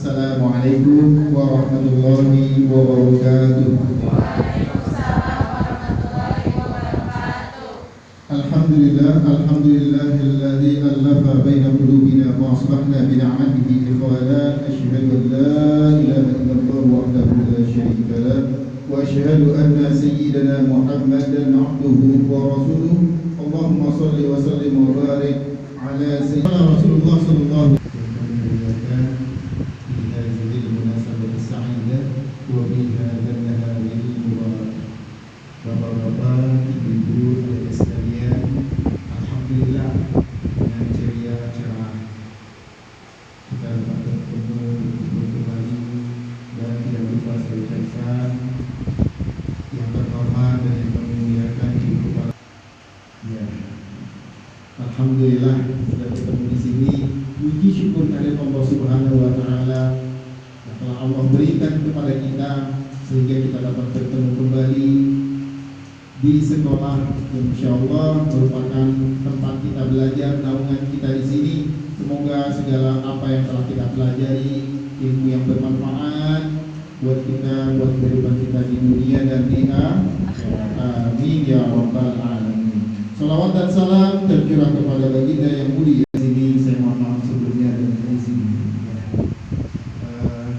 Assalamualaikum warahmatullahi wabarakatuh. Alhamdulillahilladzi allafa baina qulubina wa asbahna bi ni'matihi ikhwana. Asyhadu an la ilaha illallah wahdahu la syarika lah wa asyhadu anna sayyidana Muhammadan 'abduhu wa rasuluh. Allahumma shalli wa sallim wa barik ala sayyidina Rasulullah sallallahu alaihi Bapak-bapak, ibu-ibu, adik sekalian, alhamdulillah dengan ceria cerah kita dapat bertemu kembali, dan tidak lupa saya ucapkan yang terhormat dan yang memuliakan ibu bapak. Ya, alhamdulillah sudah bertemu di sini. Puji syukur kepada Allah Subhanahu Wa Taala yang telah Allah berikan kepada kita sehingga kita dapat bertemu kembali di sekolah yang insyaallah merupakan tempat kita belajar, naungan kita di sini. Semoga segala apa yang telah kita pelajari, ilmu yang bermanfaat buat kita, buat kehidupan kita di dunia dan di akhirat. Amin ya rabbal alamin. Salawat dan salam tercurah kepada baginda yang mulia. Di sini saya mohon maaf sebelumnya dan di sini.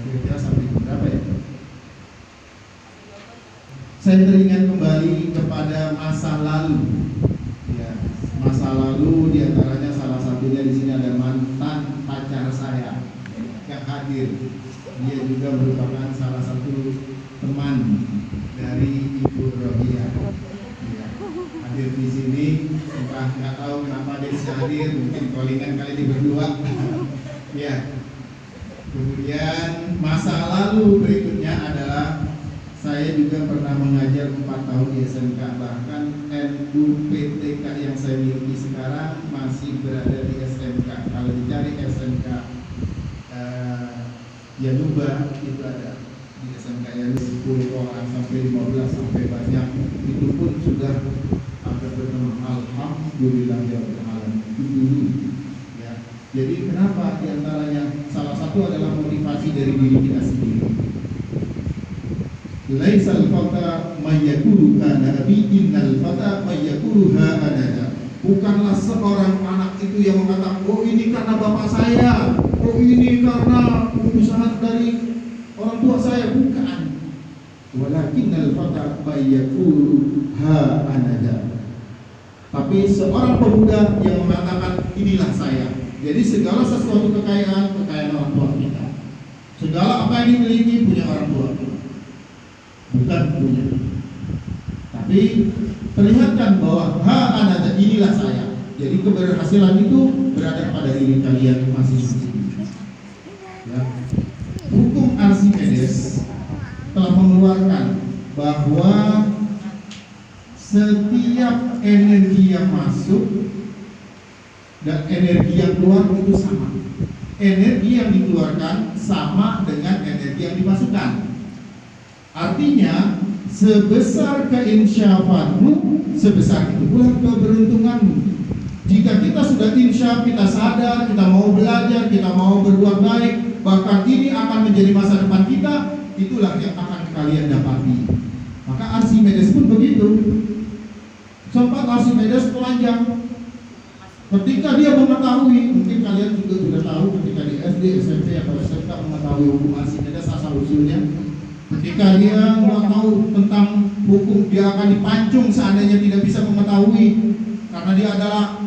Kira-kira sampai berapa ya? Saya teringat kembali kepada masa lalu. Ya, masa lalu diantaranya salah satunya di sini ada mantan pacar saya yang hadir. Dia juga merupakan salah satu teman dari Ibu Rohia. Ya, hadir di sini. Entah nggak tahu kenapa dia bisa hadir. Mungkin callingan kali ini berdua. Ya. Kemudian masa lalu berikutnya adalah saya juga pernah mengajar 4 tahun di SMK, bahkan NUPTK yang saya miliki sekarang masih berada di SMK. Kalau dicari SMK Yanuba itu ada di SMK Yanuba 10 orang sampai 15 sampai banyak. Itu pun sudah agak bertemu. Alhamdulillah ya Tuhan. Itu dulu. Ya. Jadi kenapa diantaranya salah satu adalah motivasi dari diri kita sendiri. Laisal fata mayyakulu kana abi innal fata mayyakuluha anada. Bukanlah seorang anak itu yang mengatakan, oh ini karena bapak saya, oh ini karena usaha dari orang tua saya. Bukan. Walakinnal fata mayyakuluha anada. Tapi seorang pemuda yang mengatakan inilah saya. Jadi segala sesuatu kekayaan orang tua kita. Segala apa yang dimiliki punya orang tua kita. Bukan punya, tapi perlihatkan bahwa anada inilah saya. Jadi keberhasilan itu berada pada diri kalian masing-masing. Ya. Hukum Archimedes telah mengeluarkan bahwa setiap energi yang masuk dan energi yang keluar itu sama. Energi yang dikeluarkan sama dengan energi yang dimasukkan. Artinya, sebesar keinsyafanmu, sebesar itu pula keberuntunganmu. Jika kita sudah insyaf, kita sadar, kita mau belajar, kita mau berbuat baik, bahkan ini akan menjadi masa depan kita, itulah yang akan kalian dapati. Maka Archimedes pun begitu. Sempat Archimedes telanjang. Ketika dia mengetahui, mungkin kalian juga sudah tahu, ketika di SD, SMP atau SMK mengetahui hukum Archimedes asal usulnya. Ketika dia nggak tahu tentang hukum, dia akan dipancung seandainya tidak bisa mengetahui, karena dia adalah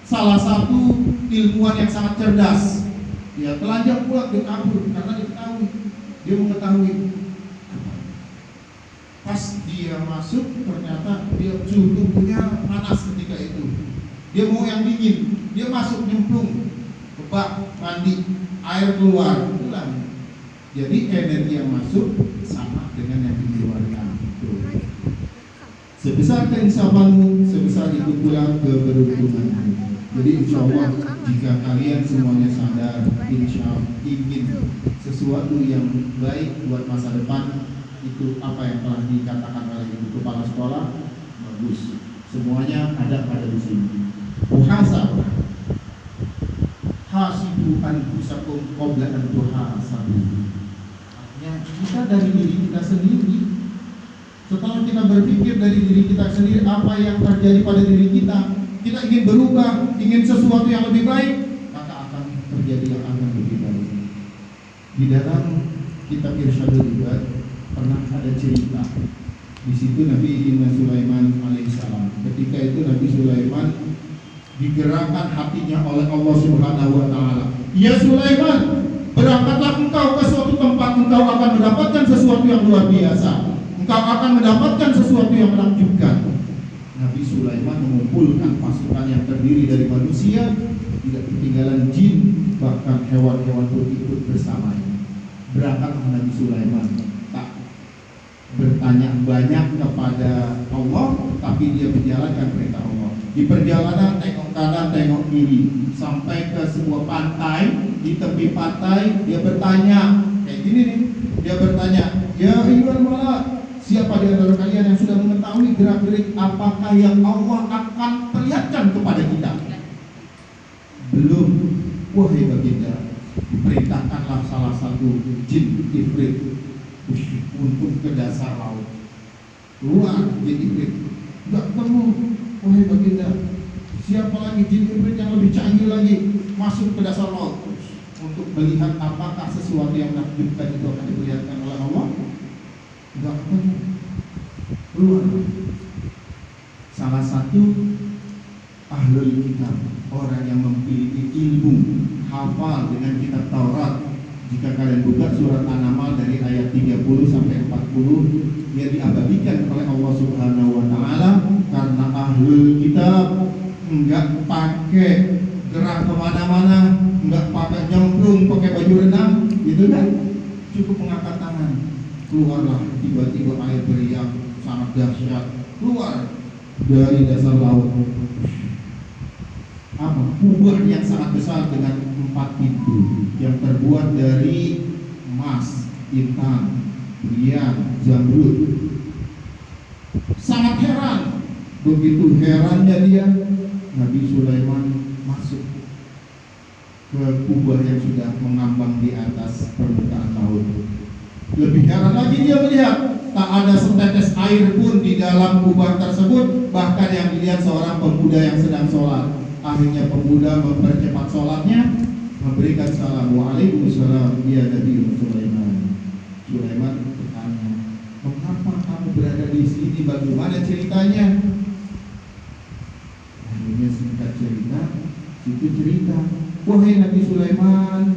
salah satu ilmuwan yang sangat cerdas. Dia telanjang pula, dia kabur karena dia mengetahui. Pas dia masuk, ternyata dia suhu tubuhnya panas ketika itu. Dia mau yang dingin, dia masuk nyemplung ke bak mandi, air keluar, pulang. Jadi energi yang masuk sama dengan yang dikeluarkan. Sebesar keinsafanmu, sebesar itu pula keberuntunganmu. Jadi insya Allah jika kalian semuanya sadar, insya Allah ingin sesuatu yang baik buat masa depan, itu apa yang telah dikatakan oleh ibu kepala sekolah, bagus. Semuanya ada pada di sini. Muhasabah. Hasibu anfusakum qabla an tuhasabu. berangkat dari diri kita sendiri. Setelah kita berpikir dari diri kita sendiri apa yang terjadi pada diri kita ingin berubah, ingin sesuatu yang lebih baik, maka akan terjadi yang akan lebih baik. Di dalam kitab Irsyadul Ibad pernah ada cerita. Di situ Nabi Sulaiman alaihissalam. Ketika itu Nabi Sulaiman digerakkan hatinya oleh Allah Subhanahu wa taala. Ya Sulaiman, berangkatlah engkau ke suatu tempat, engkau akan mendapatkan sesuatu yang luar biasa. Engkau akan mendapatkan sesuatu yang menakjubkan. Nabi Sulaiman mengumpulkan pasukan yang terdiri dari manusia, tidak ketinggalan jin, bahkan hewan-hewan pun ikut bersamanya. Berangkatlah Nabi Sulaiman, tak bertanya banyak kepada Allah, tapi dia menjalankan perintah Allah. Di perjalanan tengok kanan, tengok kiri, sampai ke sebuah pantai. Di tepi pantai dia bertanya, kayak gini nih, dia bertanya, ya ayyuhal malak, siapa di antara kalian yang sudah mengetahui gerak-gerik apakah yang Allah akan perlihatkan kepada kita? Belum. Wahai baginda, perintahkanlah salah satu jin ifrit untuk ke dasar laut. Keluar jin ifrit, enggak ketemu. Wahai baginda, siapa lagi jin ifrit yang lebih canggih lagi masuk ke dasar laut untuk melihat apakah sesuatu yang menakjubkan itu akan diperlihatkan oleh Allah? Enggak ketemu. Keluar. Salah satu ahlul kitab, orang yang memiliki ilmu, hafal dengan kitab Taurat. Jika kalian buka surat An-Naml dari ayat 30 sampai 40, dia diabadikan oleh Allah Subhanahu wa taala karena ahlul kitab enggak pakai gerak kemana-mana, enggak pakai nyemplung, pakai baju renang, gitu kan? Cukup mengangkat tangan. Keluarlah tiba-tiba air beriak sangat dahsyat keluar dari dasar laut. Apa? Kubah yang sangat besar dengan 4 pintu yang terbuat dari emas, intan, berlian, zamrud. Sangat heran. Begitu herannya dia, Nabi Sulaiman masuk ke kubah yang sudah mengambang di atas permukaan laut. Lebih heran lagi dia melihat tak ada setetes air pun di dalam kubah tersebut, bahkan yang dilihat seorang pemuda yang sedang sholat. Akhirnya pemuda mempercepat sholatnya, memberikan salam. Waalaikumsalam ya Nabi Sulaiman. Sulaiman bertanya, mengapa kamu berada di sini? Bagaimana ceritanya? Akhirnya singkat cerita, itu cerita, wahai Nabi Sulaiman,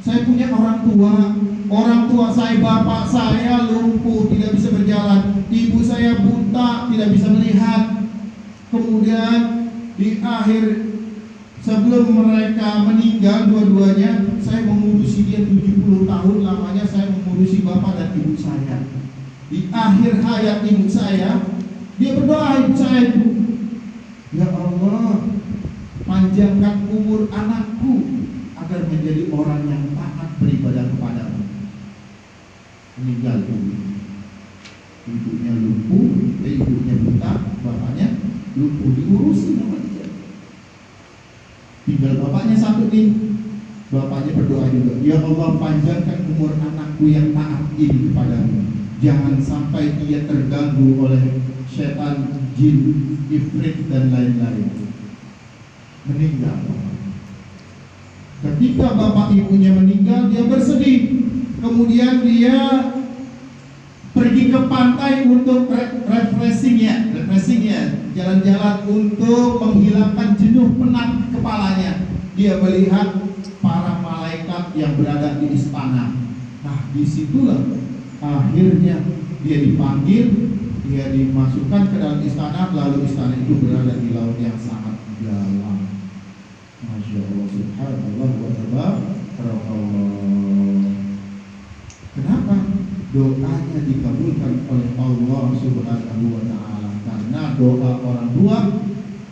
saya punya orang tua saya, bapak saya lumpuh, tidak bisa berjalan, ibu saya buta, tidak bisa melihat. Kemudian di akhir sebelum mereka meninggal dua-duanya, saya mengurusi dia 70 tahun lamanya, saya mengurusi bapak dan ibu saya. Di akhir hayat ibu saya, dia berdoa ibu saya itu, ya Allah, panjangkan umur anakku agar menjadi orang yang taat beribadah kepadamu. Meninggal ibunya lumpuh, ibunya buta, bapaknya lumpuh, diurusi sama dia. Tinggal bapaknya satu nih, bapaknya berdoa juga, ya Allah, panjangkan umur anakku yang taat ini kepadamu. Jangan sampai dia terganggu oleh setan, jin, ifrit dan lain-lain. Meninggal. Ketika bapak ibunya meninggal, dia bersedih. Kemudian dia pergi ke pantai untuk refreshing ya, jalan-jalan untuk menghilangkan jenuh penat kepalanya. Dia melihat para malaikat yang berada di istana. Nah, disitulah akhirnya dia dipanggil, dia dimasukkan ke dalam istana, lalu istana itu berada di laut yang sangat dalam. Masya Allah, subhanallah wa tabarakallah. Kenapa? Doanya dikabulkan oleh Allah Subhanahu wa ta'ala, karena doa orang tua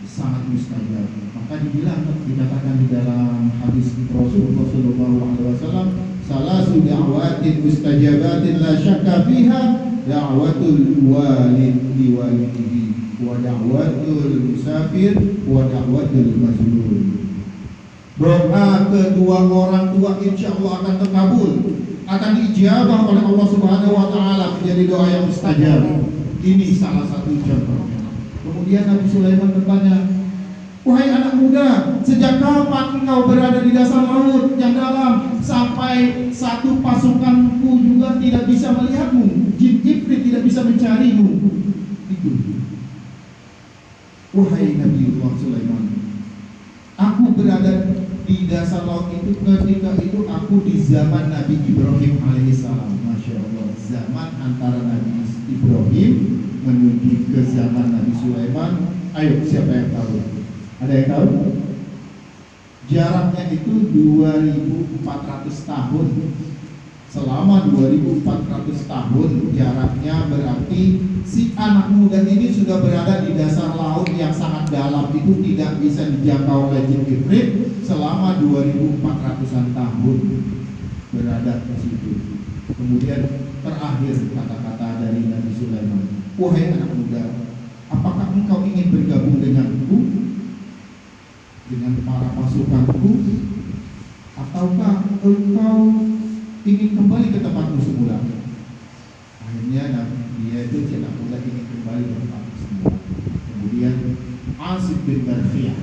sangat mustajab. Maka dibilang, dikatakan di dalam hadis Rasulullah SAW, salasu da'watin mustajabatin la syakka fiha, da'watul walid li walidihi, wa da'watul musafir, wa da'watul mazlum. Doa kedua orang tua insya Allah akan terkabul. akan diijabah oleh Allah Subhanahu wa taala menjadi doa yang mustajab. Ini salah satu contohnya. Kemudian Nabi Sulaiman bertanya, "Wahai anak muda, sejak kapan engkau berada di dasar laut yang dalam sampai satu pasukanku juga tidak bisa melihatmu? Jin Ifrit tidak bisa mencarimu." Itu. Wahai Nabiullah Sulaiman, aku berada di dasar laut itu ketika itu aku di zaman Nabi Ibrahim alaihissalam. Masya Allah, zaman antara Nabi Ibrahim menuju ke zaman Nabi Sulaiman. Ayo, siapa yang tahu? Ada yang tahu? Jaraknya itu 2400 tahun. Selama 2400 tahun jaraknya, berarti si anak muda ini sudah berada di dasar laut yang sangat dalam, itu tidak bisa dijangkau oleh jin ifrit selama 2400-an tahun berada di situ. Kemudian terakhir kata-kata dari Nabi Sulaiman, "Wahai anak muda, apakah engkau ingin bergabung denganku, dengan para pasukanku, ataukah engkau ingin kembali ke tempatmu semula?" Akhirnya dia itu tidak muda ingin kembali ke tempatmu semula. Kemudian Asif bin Barkhiyah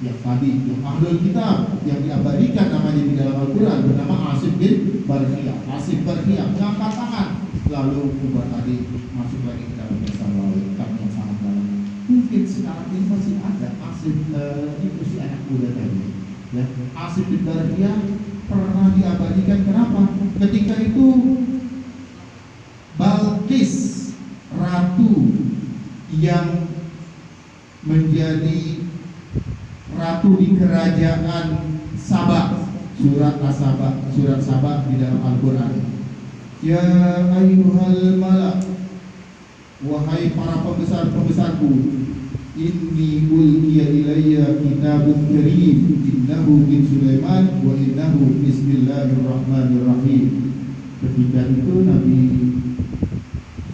yang tadi, yang ahlul kitab, yang diabadikan namanya di dalam Al-Quran, bernama Asif bin Barkhiyah. Asif Barkhiyah mengangkat tangan, lalu ubah tadi masuk lagi ke dalam dasar laut yang sangat dalam. Mungkin sekarang ini masih ada Asif itu si anak muda tadi. Ya, Asif bin Barkhiyah pernah diabadikan. Kenapa? Ketika itu Balqis, ratu yang menjadi ratu di kerajaan Sabah, surat Sabah di dalam Al-Quran. Ya ayyuhal malak, wahai para pembesar-pembesarku, inni ulqiya ilayya kitabun karim, innahu min Sulaiman wa innahu bismillahirrahmanirrahim. Ketika itu Nabi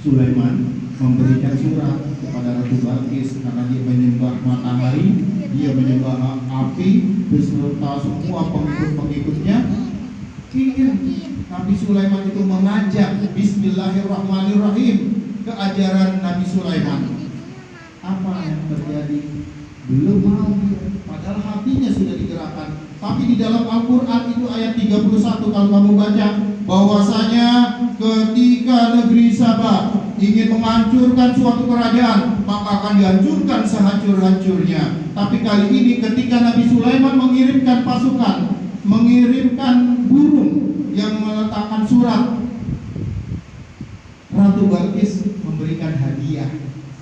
Sulaiman memberikan surat kepada Ratu Balqis karena dia menyembah matahari, dia menyembah api beserta semua pengikut-pengikutnya. Nabi Sulaiman itu mengajak bismillahirrahmanirrahim ke ajaran Nabi Sulaiman. Apa yang terjadi? Belum mau dia, padahal hatinya sudah digerakkan. Tapi di dalam Al-Quran itu ayat 31 kalau kamu baca, bahwasanya ketika negeri Sabah ingin menghancurkan suatu kerajaan, maka akan dihancurkan sehancur-hancurnya. Tapi kali ini ketika Nabi Sulaiman mengirimkan pasukan, mengirimkan burung yang meletakkan surat, Ratu Balqis memberikan hadiah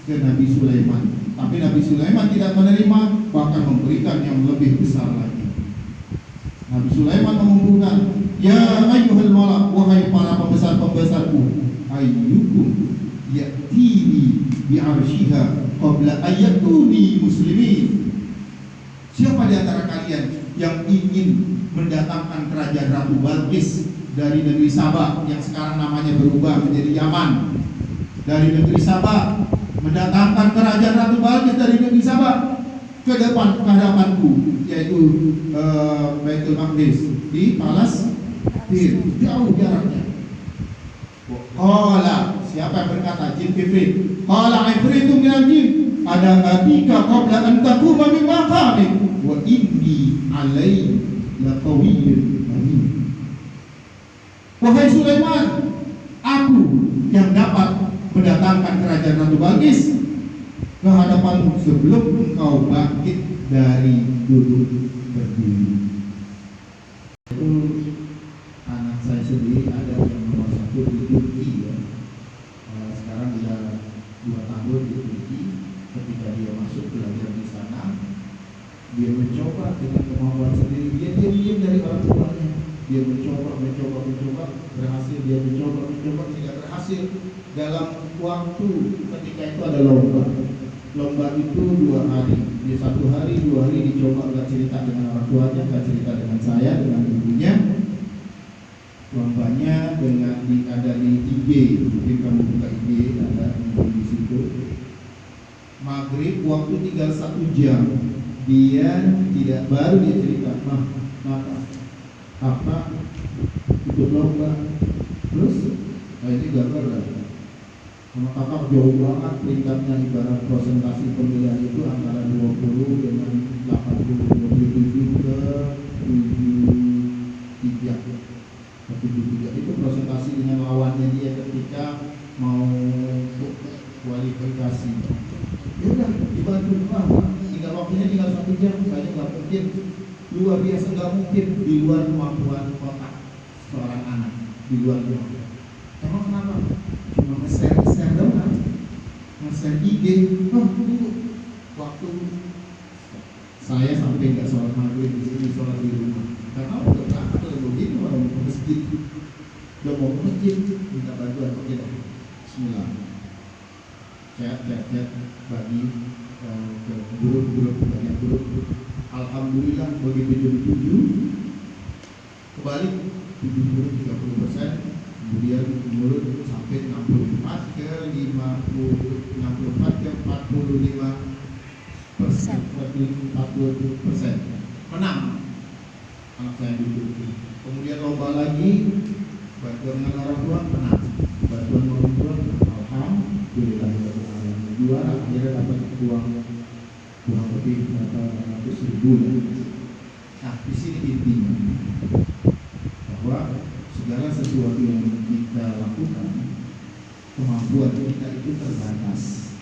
ke Nabi Sulaiman. Tapi Nabi Sulaiman tidak menerima, bahkan memberikan yang lebih besar lagi. Nabi Sulaiman mengumpulkan, ya ayyuhal malak, wahai para pembesar-pembesarku, ayyukum ya'tini bi'arsyiha qabla ayyatuni muslimin. Siapa di antara kalian yang ingin mendatangkan kerajaan Ratu Balqis dari negeri Sabah yang sekarang namanya berubah menjadi Yaman, dari negeri Sabah, mendatangkan kerajaan Ratu Balqis dari negeri Sabah ke depan kehadapanku, yaitu Baitul Maqdis di Palestina, jauh jaraknya. Qala, siapa yang berkata? Jin Ifrit. Qala ifritu minal jin, ada atika qabla an taquma min maqamik wa inni alai laqawiyyun amin. Wahai Sulaiman, aku yang dapat mendatangkan kerajaan Ratu Balqis ke hadapanmu sebelum engkau bangkit dari duduk berdiri. Itu anak saya sendiri ada yang nomor 1 di Turki ya. Sekarang sudah 2 tahun di Turki. Ketika dia masuk belajar di sana, dia mencoba dengan kemampuan sendiri. Dia diam dari orang tuanya. Dia mencoba, berhasil. Dia mencoba, tidak berhasil. Dalam waktu ketika itu ada lomba itu 2 hari. Di 1 hari, 2 hari dicoba, nggak cerita dengan orang tuanya, nggak cerita dengan saya, dengan ibunya. Lombanya ada di IG, mungkin kamu buka IG, ada di situ. Maghrib waktu tinggal 1 jam, dia cerita, apa ikut lomba, Terus ini gambar lah. Sama kakak jauh banget peringkatnya, ibarat presentasi pemilihan itu antara 20 dengan 80, 27 ke 73. Ke 73 itu presentasi dengan lawannya dia ketika mau kualifikasi. Ya udah dibantu lah, tinggal waktunya tinggal 1 jam, saya nggak mungkin, luar biasa nggak mungkin di luar kemampuan otak seorang anak, di luar kemampuan. Emang kenapa? Cuma nge-share doang, nge-share ide. Dulu waktu saya sampai nggak sholat maghrib di sini, sholat di rumah, karena udah berangkat dari begini orang mau ke masjid, udah mau ke masjid minta bantuan. Oke dah, Bismillah, chat bagi ke grup, banyak grup. Alhamdulillah begitu jam 7 kebalik 70-30%, kemudian menurun sampai 64 ke 45%, 40% menang anak saya dulu. Kemudian lomba lagi, bantuan dengan orang tua menang, bantuan orang tua alhamdulillah juara, akhirnya dapat uang kurang lebih berapa ratus ribu. Nah, di sini intinya bahwa segala sesuatu yang kita lakukan, kemampuan kita itu terbatas.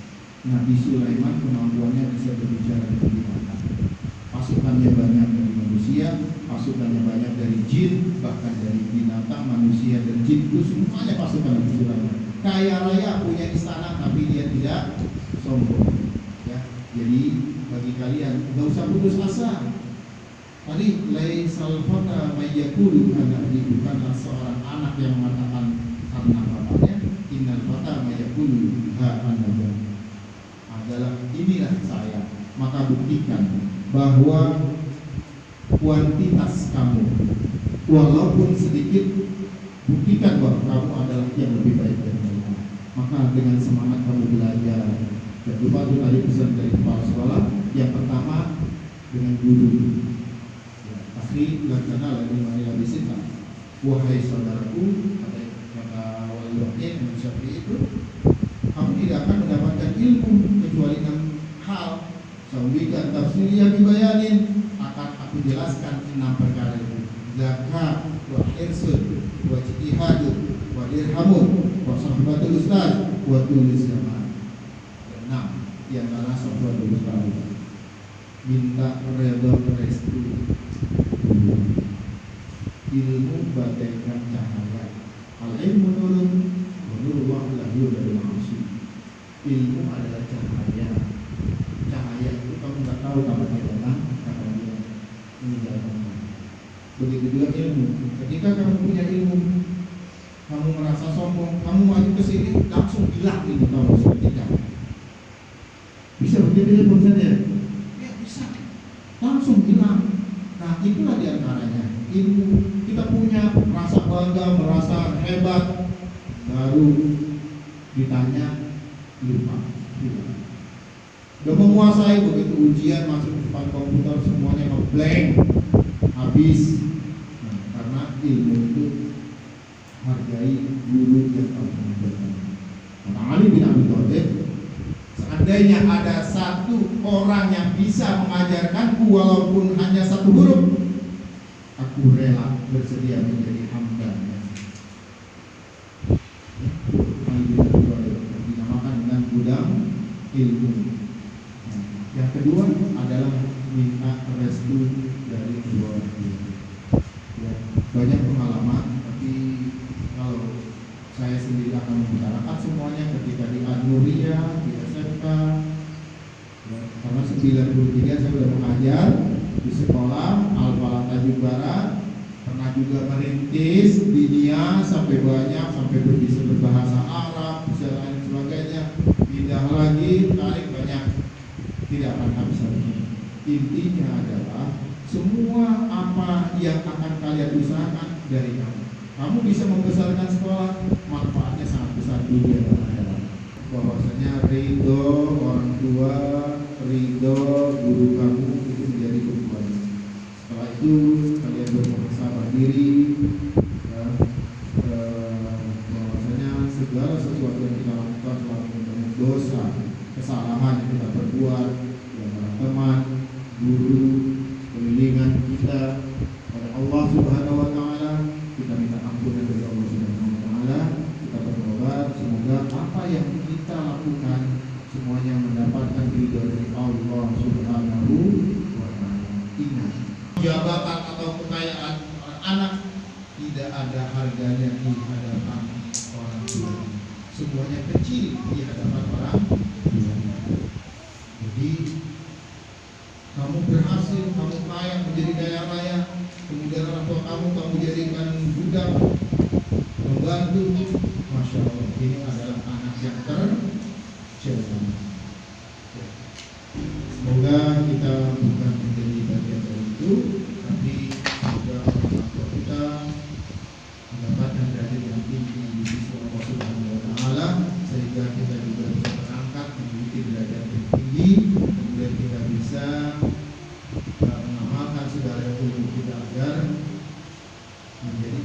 Nabi Sulaiman kemampuannya bisa berbicara dengan binatang. Pasukannya banyak dari manusia, pasukannya banyak dari jin, bahkan dari binatang, manusia, dan jin itu semuanya pasukan Nabi Sulaiman. Kaya raya, punya istana, tapi dia tidak sombong. Ya, jadi bagi kalian nggak usah putus asa. Tadi laisal fata mayyakulu anak, bukanlah seorang anak yang mengatakan karena bapaknya, innal fata mayyakulu ha anaba, adalah inilah saya. Maka buktikan bahwa kuantitas kamu walaupun sedikit, buktikan bahwa kamu adalah yang lebih baik dari mereka. Maka dengan semangat kamu belajar. Dan lupa itu tadi pesan dari kepala sekolah. Yang pertama dengan guru. Akhi lakana lagi manila bisita. Wahai saudaraku, kata wali wahid Imam Syafi'i itu, kamu tidak akan mendapatkan ilmu kecuali dengan hal saubikan tafsiriyah bibayanin, akan aku jelaskan 6 perkara itu: zakat, wa irsud, wa ijtihad, wa dirhamun, wa sahabatul ustaz, wa tulis zaman. 6 yang mana sahabatul ustaz, minta redha restu. Ilmu bagaikan cahaya, al-ilmu nurun wa nurullah la yudhil ma'asi. Ilmu adalah cahaya. Cahaya itu kamu nggak tahu kapan dia datang, kapan dia meninggalkan. Begitu juga ilmu. Ketika kamu punya ilmu, kamu merasa sombong, kamu maju ke sini langsung hilang ilmu kamu seketika. Bisa begitu ya? Ya bisa, langsung hilang. Nah, itulah diantaranya ilmu. Kita punya merasa bangga, merasa hebat, baru ditanya lupa. Udah menguasai, begitu ujian masuk ke depan komputer semuanya ngeblank, habis. Nah, karena ilmu itu hargai guru yang kamu mengajarkan. Kata Ali bin Abi Thalib, seandainya ada satu orang yang bisa mengajarkanku walaupun hanya 1 huruf, aku rela bersedia menjadi hambanya. Dinamakan dengan gudang ilmu. Yang kedua adalah minta restu dari kedua orang tua. Ya, banyak pengalaman, tapi kalau saya sendiri akan membicarakan semuanya ketika di Ad-Nuriyah, di SMK, ya, karena 93 saya sudah mengajar di sekolah Al-Falah Tanjung Barat, pernah juga merintis di Nia sampai banyak, sampai bisa berbahasa Arab, bisa lain sebagainya, pindah lagi, tarik banyak, tidak akan habis habisnya. Intinya adalah semua apa yang akan kalian usahakan dari kamu. Kamu bisa membesarkan sekolah, manfaatnya sangat besar dunia dan akhirat. Bahwasanya ridho orang tua, ridho guru kamu itu menjadi kebutuhan. Setelah itu kalian bermuhasabah diri, ya, segala sesuatu yang kita lakukan selalu banyak dosa, kesalahan yang kita perbuat di antara teman, guru, sekelilingan kita pada Allah Subhanahu wa taala. Kita minta ampunan dari Allah Subhanahu wa taala, kita bertobat, semoga apa yang kita lakukan semuanya mendapatkan ridho dari Allah Subhanahu wa taala. Ingat, jabatan atau kekayaan anak tidak ada harganya di hadapan orang tua. Semuanya kecil di hadapan orang tua. Jadi kamu berhasil, kamu kaya, menjadi kaya raya, kemudian orang tua kamu jadikan budak, membantu, masya Allah, ini adalah anak yang tercela. Semoga kita bukan menjadi bagian dari itu, tapi semoga orang tua kita mendapatkan derajat yang tinggi di sisi Allah Subhanahu wa taala, sehingga kita juga bisa terangkat memiliki derajat yang tinggi, kemudian kita bisa mengamalkan segala yang kita ajar menjadi